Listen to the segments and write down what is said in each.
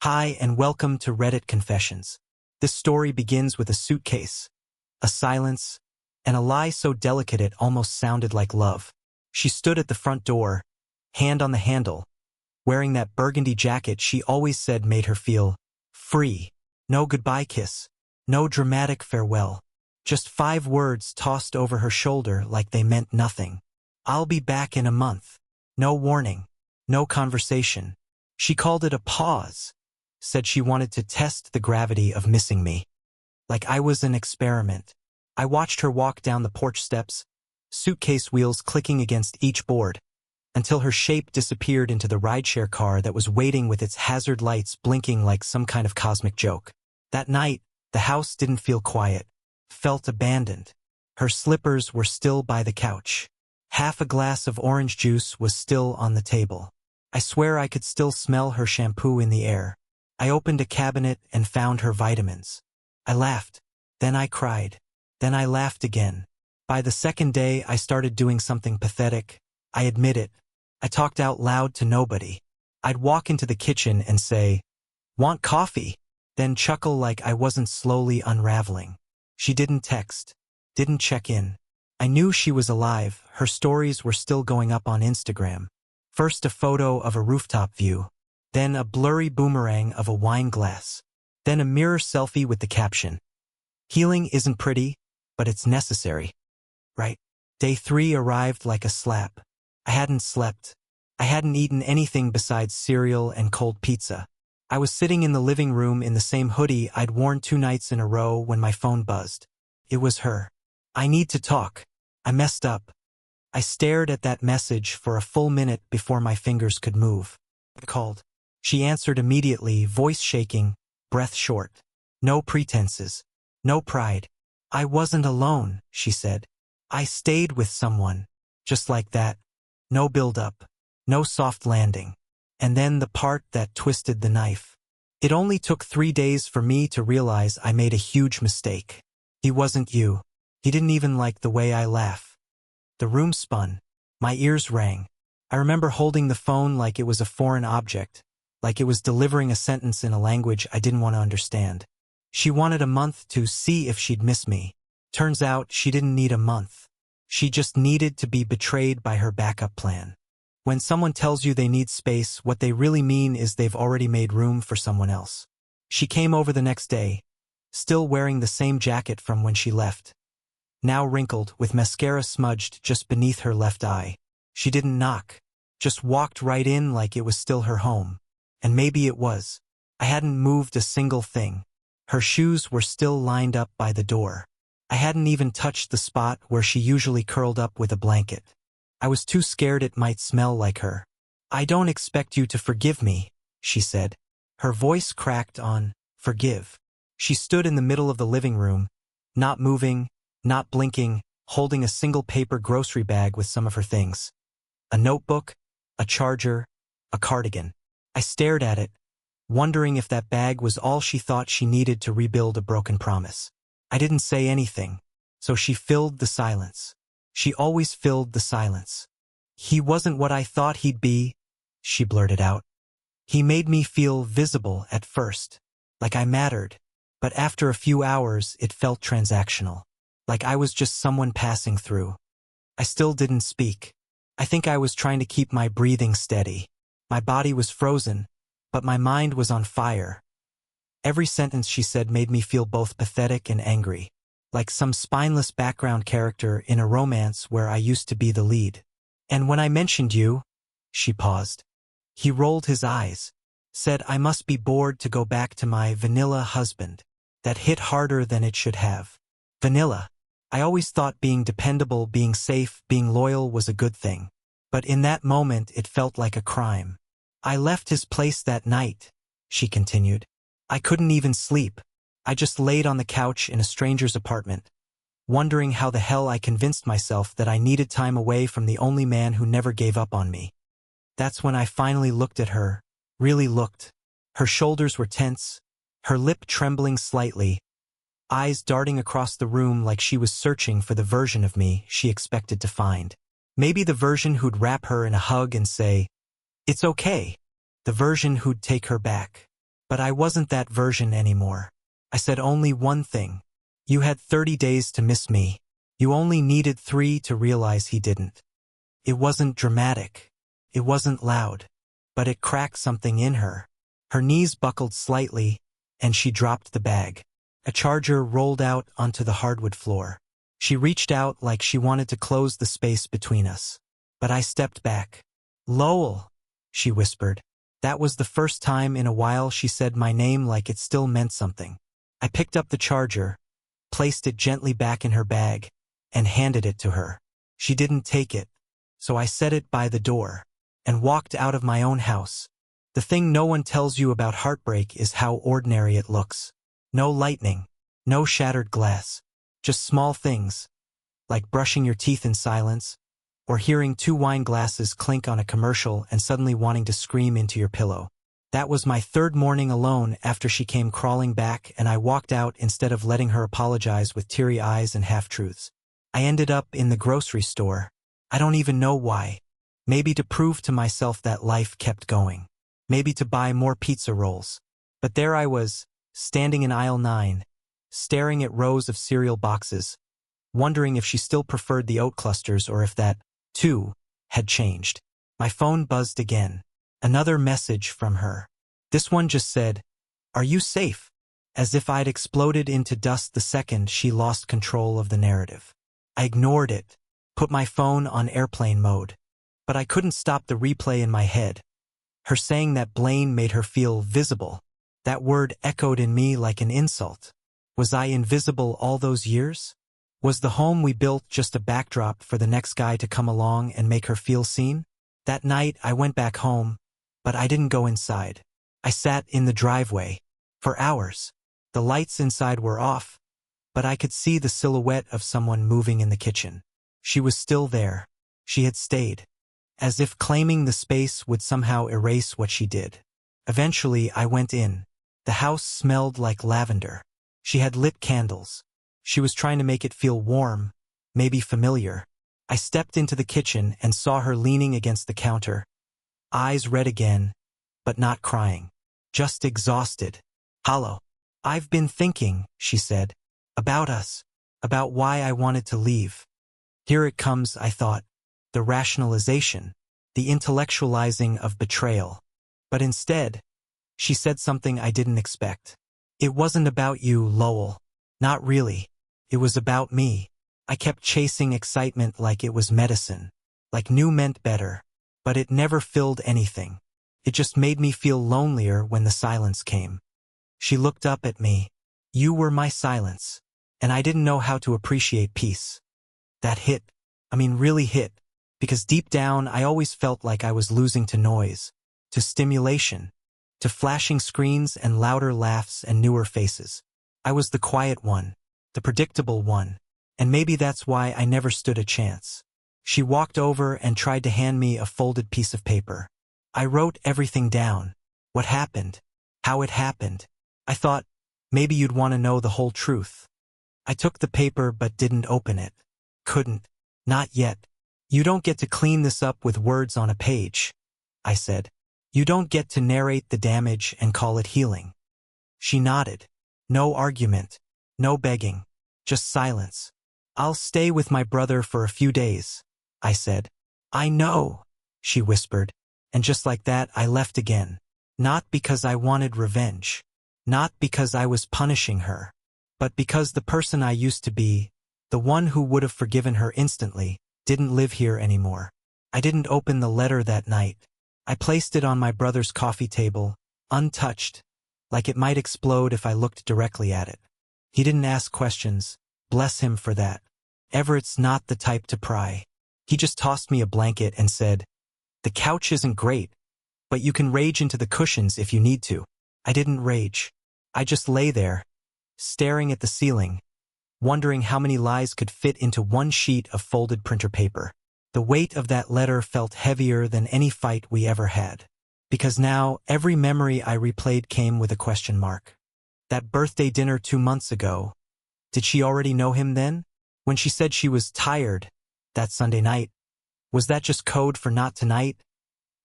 Hi and welcome to Reddit Confessions. This story begins with a suitcase, a silence, and a lie so delicate it almost sounded like love. She stood at the front door, hand on the handle, wearing that burgundy jacket she always said made her feel free. No goodbye kiss, no dramatic farewell. Just 5 words tossed over her shoulder like they meant nothing. I'll be back in a month. No warning, no conversation. She called it a pause. Said she wanted to test the gravity of missing me. Like I was an experiment. I watched her walk down the porch steps, suitcase wheels clicking against each board, until her shape disappeared into the rideshare car that was waiting with its hazard lights blinking like some kind of cosmic joke. That night, the house didn't feel quiet, felt abandoned. Her slippers were still by the couch. Half a glass of orange juice was still on the table. I swear I could still smell her shampoo in the air. I opened a cabinet and found her vitamins. I laughed. Then I cried. Then I laughed again. By the second day, I started doing something pathetic. I admit it. I talked out loud to nobody. I'd walk into the kitchen and say, "Want coffee?" Then chuckle like I wasn't slowly unraveling. She didn't text. Didn't check in. I knew she was alive. Her stories were still going up on Instagram. First a photo of a rooftop view. Then a blurry boomerang of a wine glass. Then a mirror selfie with the caption, "Healing isn't pretty, but it's necessary." Right? Day 3 arrived like a slap. I hadn't slept. I hadn't eaten anything besides cereal and cold pizza. I was sitting in the living room in the same hoodie I'd worn 2 nights in a row when my phone buzzed. It was her. "I need to talk. I messed up." I stared at that message for a full minute before my fingers could move. I called. She answered immediately, voice shaking, breath short. No pretenses. No pride. "I wasn't alone," she said. "I stayed with someone." Just like that. No build-up. No soft landing. And then the part that twisted the knife. It only took 3 days for me to realize I made a huge mistake. He wasn't you. He didn't even like the way I laugh. The room spun. My ears rang. I remember holding the phone like it was a foreign object, like it was delivering a sentence in a language I didn't want to understand. She wanted a month to see if she'd miss me. Turns out she didn't need a month. She just needed to be betrayed by her backup plan. When someone tells you they need space, what they really mean is they've already made room for someone else. She came over the next day, still wearing the same jacket from when she left, now wrinkled with mascara smudged just beneath her left eye. She didn't knock, just walked right in like it was still her home. And maybe it was. I hadn't moved a single thing. Her shoes were still lined up by the door. I hadn't even touched the spot where she usually curled up with a blanket. I was too scared it might smell like her. "I don't expect you to forgive me," she said. Her voice cracked on forgive. She stood in the middle of the living room, not moving, not blinking, holding a single paper grocery bag with some of her things. A notebook, a charger, a cardigan. I stared at it, wondering if that bag was all she thought she needed to rebuild a broken promise. I didn't say anything, so she filled the silence. She always filled the silence. "He wasn't what I thought he'd be," she blurted out. "He made me feel visible at first, like I mattered, but after a few hours it felt transactional, like I was just someone passing through." I still didn't speak. I think I was trying to keep my breathing steady. My body was frozen, but my mind was on fire. Every sentence she said made me feel both pathetic and angry, like some spineless background character in a romance where I used to be the lead. "And when I mentioned you," she paused. He rolled his eyes, said I must be bored to go back to my vanilla husband. That hit harder than it should have. Vanilla. I always thought being dependable, being safe, being loyal was a good thing. But in that moment it felt like a crime. "I left his place that night," she continued. "I couldn't even sleep. I just laid on the couch in a stranger's apartment, wondering how the hell I convinced myself that I needed time away from the only man who never gave up on me. That's when I finally looked at her, really looked. Her shoulders were tense, her lip trembling slightly, eyes darting across the room like she was searching for the version of me she expected to find. Maybe the version who'd wrap her in a hug and say, "It's okay." The version who'd take her back. But I wasn't that version anymore. I said only one thing. You had 30 days to miss me. You only needed 3 to realize he didn't. It wasn't dramatic. It wasn't loud. But it cracked something in her. Her knees buckled slightly, and she dropped the bag. A charger rolled out onto the hardwood floor. She reached out like she wanted to close the space between us. But I stepped back. "Lowell," she whispered. That was the first time in a while she said my name like it still meant something. I picked up the charger, placed it gently back in her bag, and handed it to her. She didn't take it, so I set it by the door and walked out of my own house. The thing no one tells you about heartbreak is how ordinary it looks. No lightning, no shattered glass, just small things, like brushing your teeth in silence, or hearing 2 wine glasses clink on a commercial and suddenly wanting to scream into your pillow. That was my 3rd morning alone after she came crawling back, and I walked out instead of letting her apologize with teary eyes and half-truths. I ended up in the grocery store. I don't even know why. Maybe to prove to myself that life kept going. Maybe to buy more pizza rolls. But there I was, standing in aisle 9, staring at rows of cereal boxes, wondering if she still preferred the oat clusters or if that, too, had changed. My phone buzzed again. Another message from her. This one just said, "Are you safe?" As if I'd exploded into dust the second she lost control of the narrative. I ignored it, put my phone on airplane mode. But I couldn't stop the replay in my head. Her saying that Blaine made her feel visible. That word echoed in me like an insult. Was I invisible all those years? Was the home we built just a backdrop for the next guy to come along and make her feel seen? That night I went back home, but I didn't go inside. I sat in the driveway. For hours. The lights inside were off, but I could see the silhouette of someone moving in the kitchen. She was still there. She had stayed. As if claiming the space would somehow erase what she did. Eventually I went in. The house smelled like lavender. She had lit candles. She was trying to make it feel warm, maybe familiar. I stepped into the kitchen and saw her leaning against the counter, eyes red again, but not crying. Just exhausted. Hollow. "I've been thinking," she said, "about us, about why I wanted to leave." Here it comes, I thought. The rationalization, the intellectualizing of betrayal. But instead, she said something I didn't expect. "It wasn't about you, Lowell. Not really. It was about me. I kept chasing excitement like it was medicine, like new meant better, but it never filled anything. It just made me feel lonelier when the silence came." She looked up at me. "You were my silence, and I didn't know how to appreciate peace." That hit. Really hit, because deep down I always felt like I was losing to noise, to stimulation, to flashing screens and louder laughs and newer faces. I was the quiet one, the predictable one, and maybe that's why I never stood a chance. She walked over and tried to hand me a folded piece of paper. I wrote everything down. What happened? How it happened. I thought, maybe you'd want to know the whole truth. I took the paper but didn't open it. Couldn't. Not yet. "You don't get to clean this up with words on a page," I said. "You don't get to narrate the damage and call it healing." She nodded. No argument. No begging. Just silence. "I'll stay with my brother for a few days," I said. "I know," she whispered. And just like that I left again. Not because I wanted revenge. Not because I was punishing her. But because the person I used to be, the one who would have forgiven her instantly, didn't live here anymore. I didn't open the letter that night. I placed it on my brother's coffee table, untouched, like it might explode if I looked directly at it. He didn't ask questions. Bless him for that. Everett's not the type to pry. He just tossed me a blanket and said, "The couch isn't great, but you can rage into the cushions if you need to." I didn't rage. I just lay there, staring at the ceiling, wondering how many lies could fit into one sheet of folded printer paper. The weight of that letter felt heavier than any fight we ever had. Because now, every memory I replayed came with a question mark. That birthday dinner 2 months ago. Did she already know him then? When she said she was tired that Sunday night, was that just code for not tonight?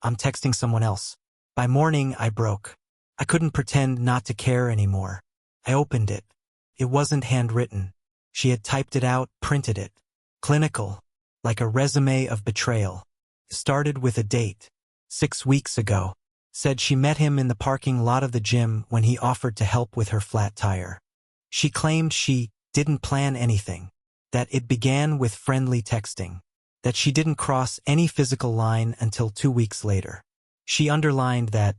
I'm texting someone else. By morning, I broke. I couldn't pretend not to care anymore. I opened it. It wasn't handwritten. She had typed it out, printed it. Clinical, like a resume of betrayal. Started with a date. 6 weeks ago. Said she met him in the parking lot of the gym when he offered to help with her flat tire. She claimed she didn't plan anything. That it began with friendly texting. That she didn't cross any physical line until 2 weeks later. She underlined that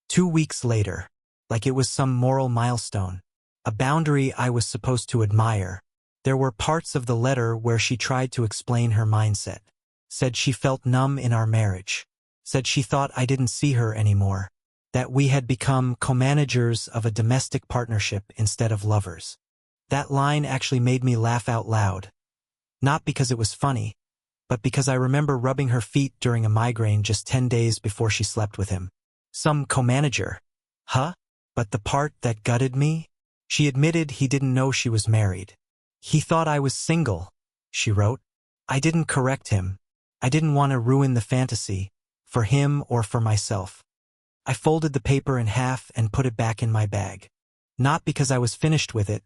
2 weeks later, like it was some moral milestone. A boundary I was supposed to admire. There were parts of the letter where she tried to explain her mindset. Said she felt numb in our marriage. Said she thought I didn't see her anymore. That we had become co-managers of a domestic partnership instead of lovers. That line actually made me laugh out loud. Not because it was funny, but because I remember rubbing her feet during a migraine just 10 days before she slept with him. Some co-manager. Huh? But the part that gutted me? She admitted he didn't know she was married. He thought I was single, she wrote. I didn't correct him. I didn't want to ruin the fantasy, for him or for myself. I folded the paper in half and put it back in my bag. Not because I was finished with it,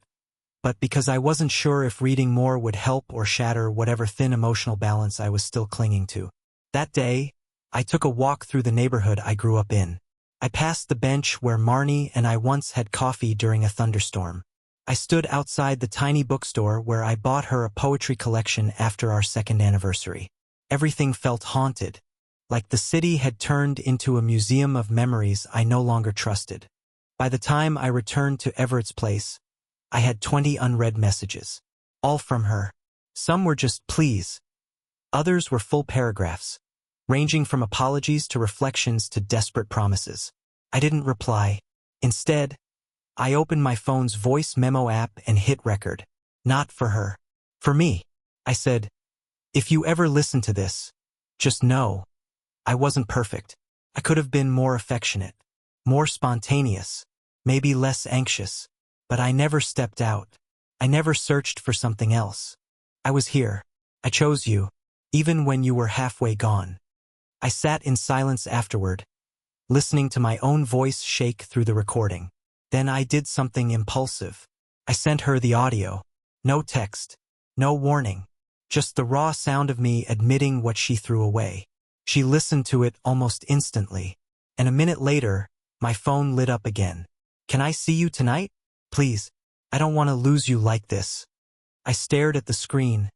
but because I wasn't sure if reading more would help or shatter whatever thin emotional balance I was still clinging to. That day, I took a walk through the neighborhood I grew up in. I passed the bench where Marnie and I once had coffee during a thunderstorm. I stood outside the tiny bookstore where I bought her a poetry collection after our 2nd anniversary. Everything felt haunted, like the city had turned into a museum of memories I no longer trusted. By the time I returned to Everett's place, I had 20 unread messages. All from her. Some were just please. Others were full paragraphs, ranging from apologies to reflections to desperate promises. I didn't reply. Instead, I opened my phone's voice memo app and hit record. Not for her. For me. I said, if you ever listen to this, just know, I wasn't perfect. I could have been more affectionate, more spontaneous, maybe less anxious, but I never stepped out. I never searched for something else. I was here. I chose you, even when you were halfway gone. I sat in silence afterward, listening to my own voice shake through the recording. Then I did something impulsive. I sent her the audio. No text. No warning. Just the raw sound of me admitting what she threw away. She listened to it almost instantly. And a minute later, my phone lit up again. Can I see you tonight? Please. I don't want to lose you like this. I stared at the screen,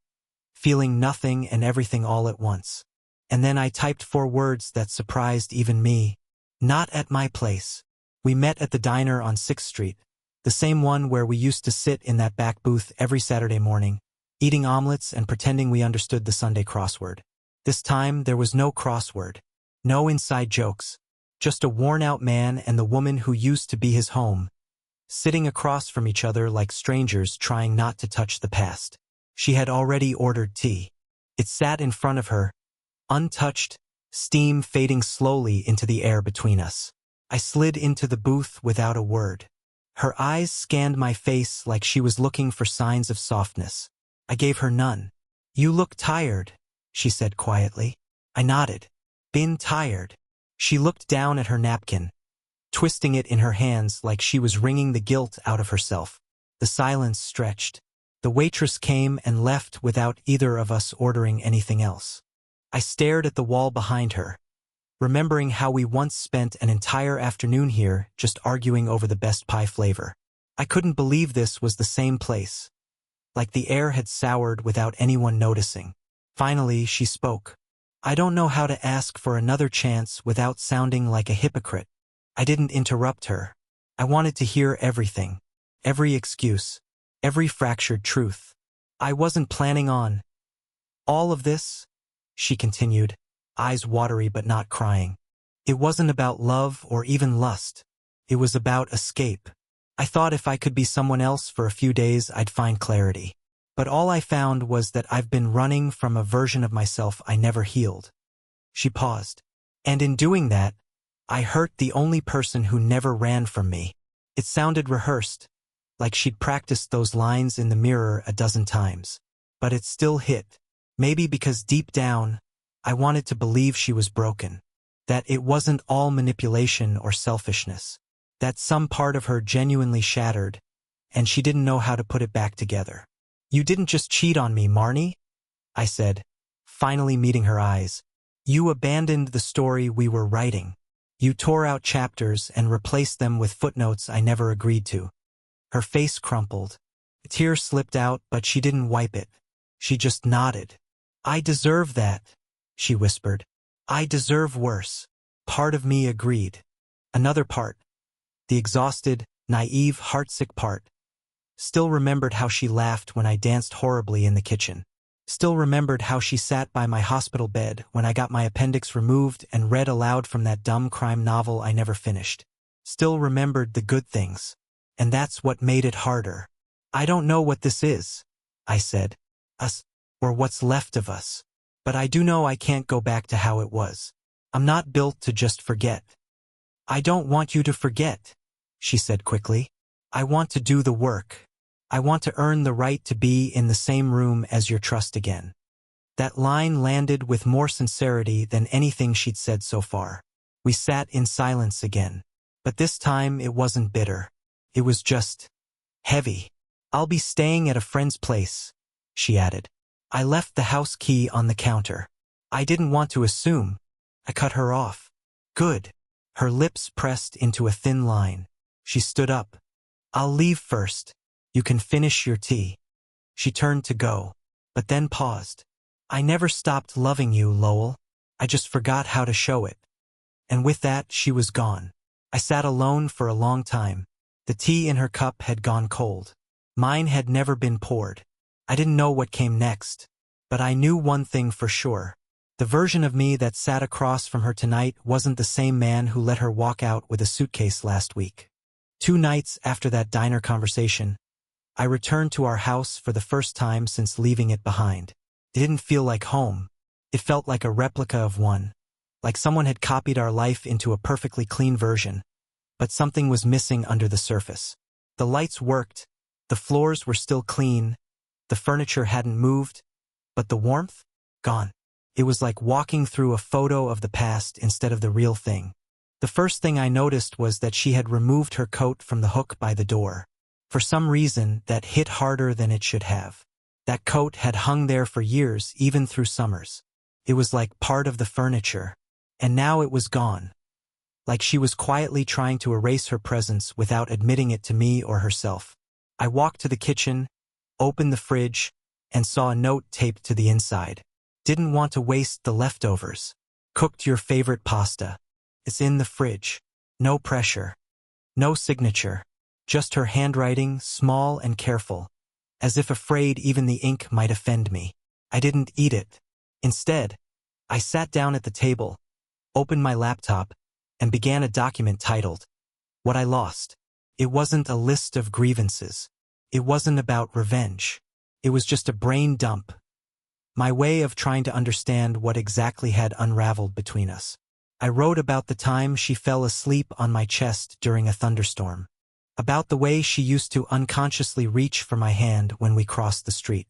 feeling nothing and everything all at once. And then I typed 4 words that surprised even me. Not at my place. We met at the diner on 6th Street, the same one where we used to sit in that back booth every Saturday morning, eating omelets and pretending we understood the Sunday crossword. This time there was no crossword, no inside jokes, just a worn-out man and the woman who used to be his home, sitting across from each other like strangers trying not to touch the past. She had already ordered tea. It sat in front of her, untouched, steam fading slowly into the air between us. I slid into the booth without a word. Her eyes scanned my face like she was looking for signs of softness. I gave her none. You look tired, she said quietly. I nodded. Been tired. She looked down at her napkin, twisting it in her hands like she was wringing the guilt out of herself. The silence stretched. The waitress came and left without either of us ordering anything else. I stared at the wall behind her, remembering how we once spent an entire afternoon here just arguing over the best pie flavor. I couldn't believe this was the same place. Like the air had soured without anyone noticing. Finally, she spoke. I don't know how to ask for another chance without sounding like a hypocrite. I didn't interrupt her. I wanted to hear everything. Every excuse. Every fractured truth. I wasn't planning on all of this, she continued, eyes watery but not crying. It wasn't about love or even lust. It was about escape. I thought if I could be someone else for a few days, I'd find clarity. But all I found was that I've been running from a version of myself I never healed. She paused. And in doing that, I hurt the only person who never ran from me. It sounded rehearsed, like she'd practiced those lines in the mirror a dozen times. But it still hit. Maybe because deep down, I wanted to believe she was broken. That it wasn't all manipulation or selfishness. that some part of her genuinely shattered, and she didn't know how to put it back together. "You didn't just cheat on me, Marnie," I said, finally meeting her eyes. "You abandoned the story we were writing. You tore out chapters and replaced them with footnotes I never agreed to." Her face crumpled. A tear slipped out, but she didn't wipe it. She just nodded. "I deserve that," she whispered. "I deserve worse." Part of me agreed. Another part, the exhausted, naive, heartsick part, still remembered how she laughed when I danced horribly in the kitchen. Still remembered how she sat by my hospital bed when I got my appendix removed and read aloud from that dumb crime novel I never finished. Still remembered the good things. And that's what made it harder. "I don't know what this is," I said. "Us, or what's left of us. But I do know I can't go back to how it was. I'm not built to just forget." "I don't want you to forget," she said quickly. "I want to do the work. I want to earn the right to be in the same room as your trust again." That line landed with more sincerity than anything she'd said so far. We sat in silence again. But this time it wasn't bitter. It was just heavy. "I'll be staying at a friend's place," she added. I left the house key on the counter. I didn't want to assume. I cut her off. "Good." Her lips pressed into a thin line. She stood up. "I'll leave first. You can finish your tea." She turned to go, but then paused. "I never stopped loving you, Lowell. I just forgot how to show it." And with that, she was gone. I sat alone for a long time. The tea in her cup had gone cold. Mine had never been poured. I didn't know what came next, but I knew one thing for sure. The version of me that sat across from her tonight wasn't the same man who let her walk out with a suitcase last week. 2 nights after that diner conversation, I returned to our house for the first time since leaving it behind. It didn't feel like home. It felt like a replica of one, like someone had copied our life into a perfectly clean version, but something was missing under the surface. The lights worked, the floors were still clean, the furniture hadn't moved, but the warmth? Gone. It was like walking through a photo of the past instead of the real thing. The first thing I noticed was that she had removed her coat from the hook by the door. For some reason, that hit harder than it should have. That coat had hung there for years, even through summers. It was like part of the furniture. And now it was gone. Like she was quietly trying to erase her presence without admitting it to me or herself. I walked to the kitchen, opened the fridge, and saw a note taped to the inside. "Didn't want to waste the leftovers. Cooked your favorite pasta. It's in the fridge. No pressure. No signature. Just her handwriting, small and careful, as if afraid even the ink might offend me. I didn't eat it. Instead, I sat down at the table, opened my laptop, and began a document titled, "What I Lost." It wasn't a list of grievances. It wasn't about revenge. It was just a brain dump. My way of trying to understand what exactly had unraveled between us. I wrote about the time she fell asleep on my chest during a thunderstorm. About the way she used to unconsciously reach for my hand when we crossed the street.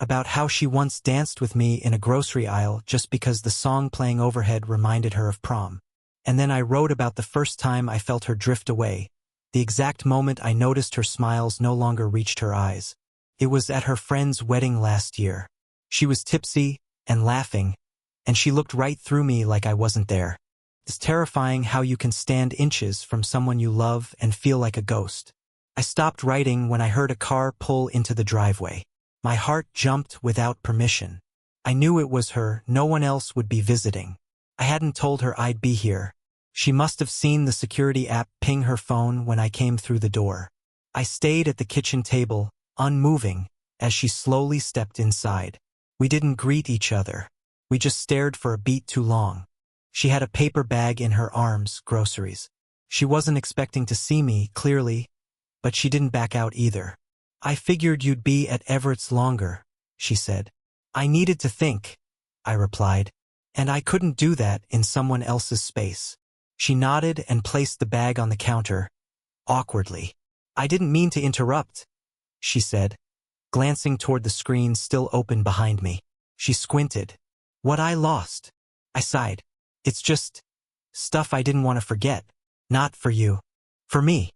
About how she once danced with me in a grocery aisle just because the song playing overhead reminded her of prom. And then I wrote about the first time I felt her drift away, the exact moment I noticed her smiles no longer reached her eyes. It was at her friend's wedding last year. She was tipsy and laughing, and she looked right through me like I wasn't there. It's terrifying how you can stand inches from someone you love and feel like a ghost. I stopped writing when I heard a car pull into the driveway. My heart jumped without permission. I knew it was her, no one else would be visiting. I hadn't told her I'd be here. She must have seen the security app ping her phone when I came through the door. I stayed at the kitchen table, unmoving, as she slowly stepped inside. We didn't greet each other. We just stared for a beat too long. She had a paper bag in her arms, groceries. She wasn't expecting to see me, clearly, but she didn't back out either. "I figured you'd be at Everett's longer," she said. "I needed to think," I replied, "and I couldn't do that in someone else's space." She nodded and placed the bag on the counter, awkwardly. "I didn't mean to interrupt," she said, glancing toward the screen still open behind me. She squinted. "What I lost?" I sighed. "It's just stuff I didn't want to forget. Not for you. For me.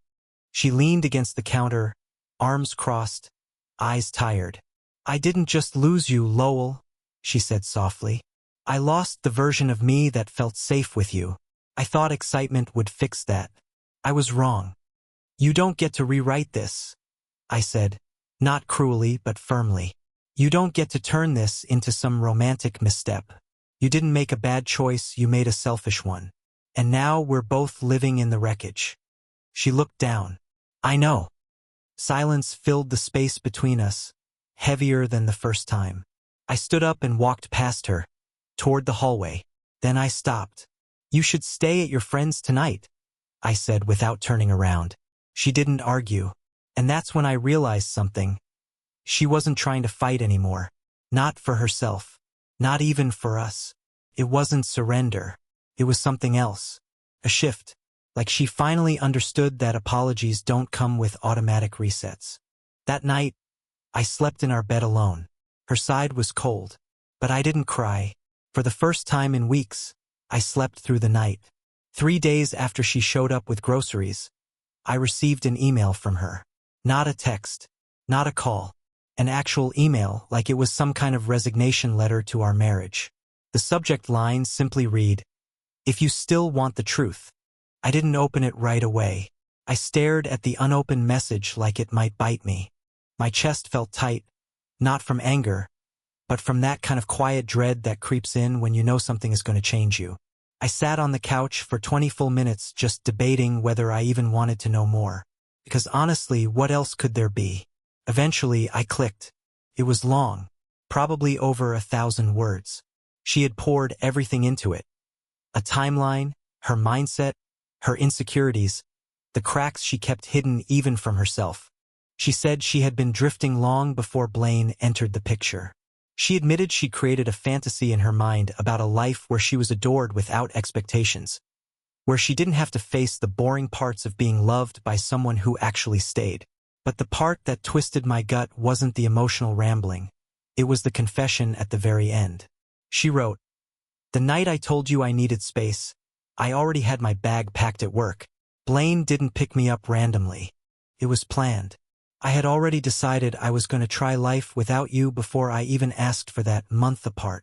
She leaned against the counter, arms crossed, eyes tired. I didn't just lose you, Lowell, she said softly. I lost the version of me that felt safe with you. I thought excitement would fix that. I was wrong. You don't get to rewrite this, I said, not cruelly but firmly. You don't get to turn this into some romantic misstep. You didn't make a bad choice, you made a selfish one. And now we're both living in the wreckage. She looked down. I know. Silence filled the space between us, heavier than the first time. I stood up and walked past her, toward the hallway. Then I stopped. You should stay at your friend's tonight, I said without turning around. She didn't argue. And that's when I realized something. She wasn't trying to fight anymore. Not for herself. Not even for us. It wasn't surrender. It was something else. A shift. Like she finally understood that apologies don't come with automatic resets. That night, I slept in our bed alone. Her side was cold. But I didn't cry. For the first time in weeks, I slept through the night. 3 days after she showed up with groceries, I received an email from her. Not a text. Not a call. An actual email, like it was some kind of resignation letter to our marriage. The subject line simply read, "If you still want the truth." I didn't open it right away. I stared at the unopened message like it might bite me. My chest felt tight, not from anger, but from that kind of quiet dread that creeps in when you know something is going to change you. I sat on the couch for 20 full minutes just debating whether I even wanted to know more. Because honestly, what else could there be? Eventually, I clicked. It was long, probably over 1,000 words. She had poured everything into it. A timeline, her mindset, her insecurities, the cracks she kept hidden even from herself. She said she had been drifting long before Blaine entered the picture. She admitted she created a fantasy in her mind about a life where she was adored without expectations, where she didn't have to face the boring parts of being loved by someone who actually stayed. But the part that twisted my gut wasn't the emotional rambling. It was the confession at the very end. She wrote, "The night I told you I needed space, I already had my bag packed at work. Blaine didn't pick me up randomly. It was planned. I had already decided I was going to try life without you before I even asked for that month apart.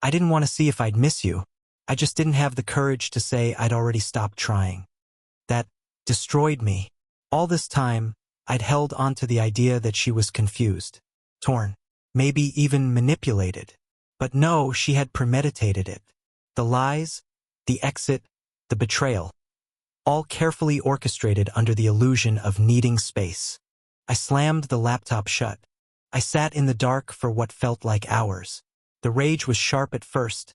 I didn't want to see if I'd miss you. I just didn't have the courage to say I'd already stopped trying. That destroyed me. All this time, I'd held on to the idea that she was confused, torn, maybe even manipulated. But no, she had premeditated it. The lies, the exit, the betrayal, all carefully orchestrated under the illusion of needing space. I slammed the laptop shut. I sat in the dark for what felt like hours. The rage was sharp at first.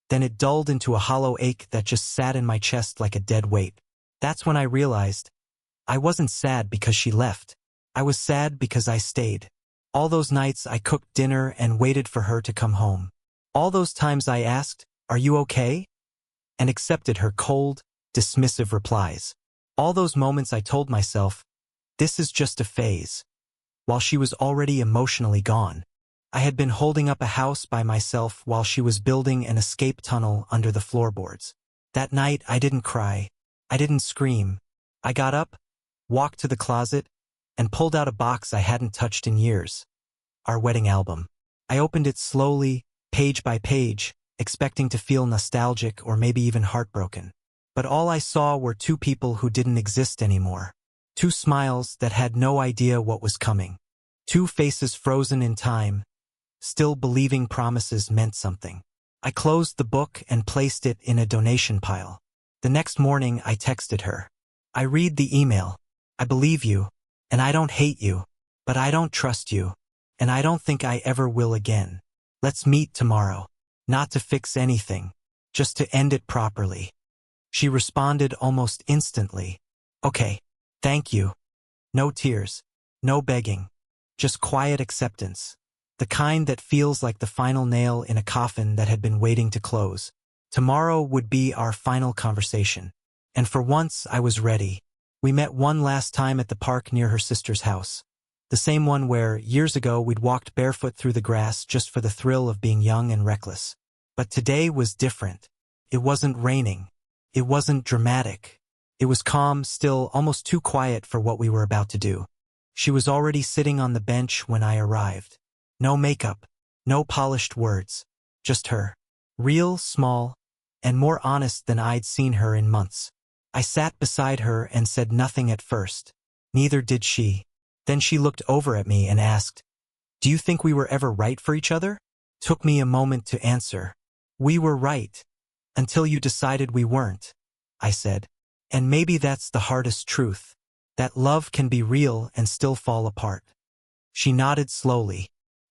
Then it dulled into a hollow ache that just sat in my chest like a dead weight. That's when I realized I wasn't sad because she left. I was sad because I stayed. All those nights I cooked dinner and waited for her to come home. All those times I asked, "Are you okay?" and accepted her cold, dismissive replies. All those moments I told myself, this is just a phase, while she was already emotionally gone. I had been holding up a house by myself while she was building an escape tunnel under the floorboards. That night I didn't cry. I didn't scream. I got up, walked to the closet, and pulled out a box I hadn't touched in years. Our wedding album. I opened it slowly, page by page, expecting to feel nostalgic or maybe even heartbroken. But all I saw were two people who didn't exist anymore. Two smiles that had no idea what was coming. Two faces frozen in time, still believing promises meant something. I closed the book and placed it in a donation pile. The next morning I texted her. I read the email. I believe you, and I don't hate you, but I don't trust you, and I don't think I ever will again. Let's meet tomorrow. Not to fix anything, just to end it properly. She responded almost instantly. Okay, thank you. No tears, no begging, just quiet acceptance. The kind that feels like the final nail in a coffin that had been waiting to close. Tomorrow would be our final conversation. And for once, I was ready. We met one last time at the park near her sister's house. The same one where, years ago, we'd walked barefoot through the grass just for the thrill of being young and reckless. But today was different. It wasn't raining. It wasn't dramatic. It was calm, still, almost too quiet for what we were about to do. She was already sitting on the bench when I arrived. No makeup, no polished words, just her. Real, small, and more honest than I'd seen her in months. I sat beside her and said nothing at first. Neither did she. Then she looked over at me and asked, "Do you think we were ever right for each other?" Took me a moment to answer. "We were right. Until you decided we weren't," I said. And maybe that's the hardest truth. That love can be real and still fall apart. She nodded slowly.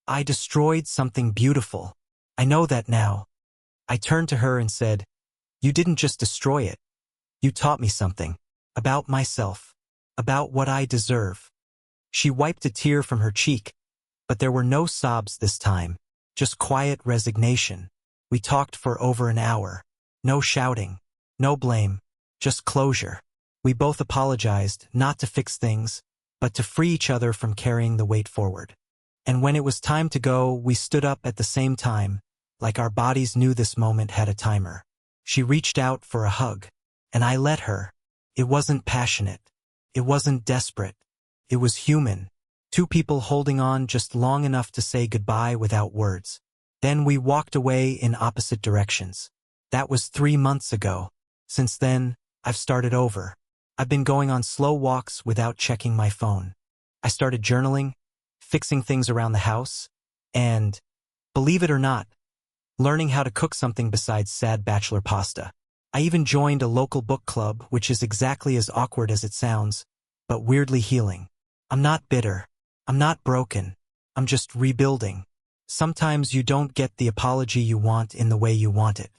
"I destroyed something beautiful. I know that now." I turned to her and said, "You didn't just destroy it. You taught me something. About myself. About what I deserve." She wiped a tear from her cheek, but there were no sobs this time. Just quiet resignation. We talked for over an hour. No shouting. No blame. Just closure. We both apologized, not to fix things, but to free each other from carrying the weight forward. And when it was time to go, we stood up at the same time, like our bodies knew this moment had a timer. She reached out for a hug, and I let her. It wasn't passionate. It wasn't desperate. It was human. Two people holding on just long enough to say goodbye without words. Then we walked away in opposite directions. That was 3 months ago. Since then, I've started over. I've been going on slow walks without checking my phone. I started journaling, fixing things around the house, and, believe it or not, learning how to cook something besides sad bachelor pasta. I even joined a local book club, which is exactly as awkward as it sounds, but weirdly healing. I'm not bitter. I'm not broken. I'm just rebuilding. Sometimes you don't get the apology you want in the way you want it.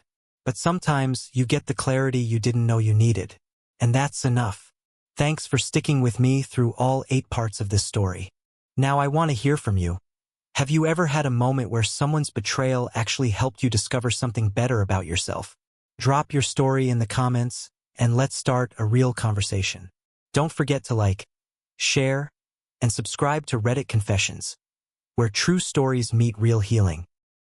But sometimes you get the clarity you didn't know you needed. And that's enough. Thanks for sticking with me through all 8 parts of this story. Now I want to hear from you. Have you ever had a moment where someone's betrayal actually helped you discover something better about yourself? Drop your story in the comments, and let's start a real conversation. Don't forget to like, share, and subscribe to Reddit Confessions, where true stories meet real healing.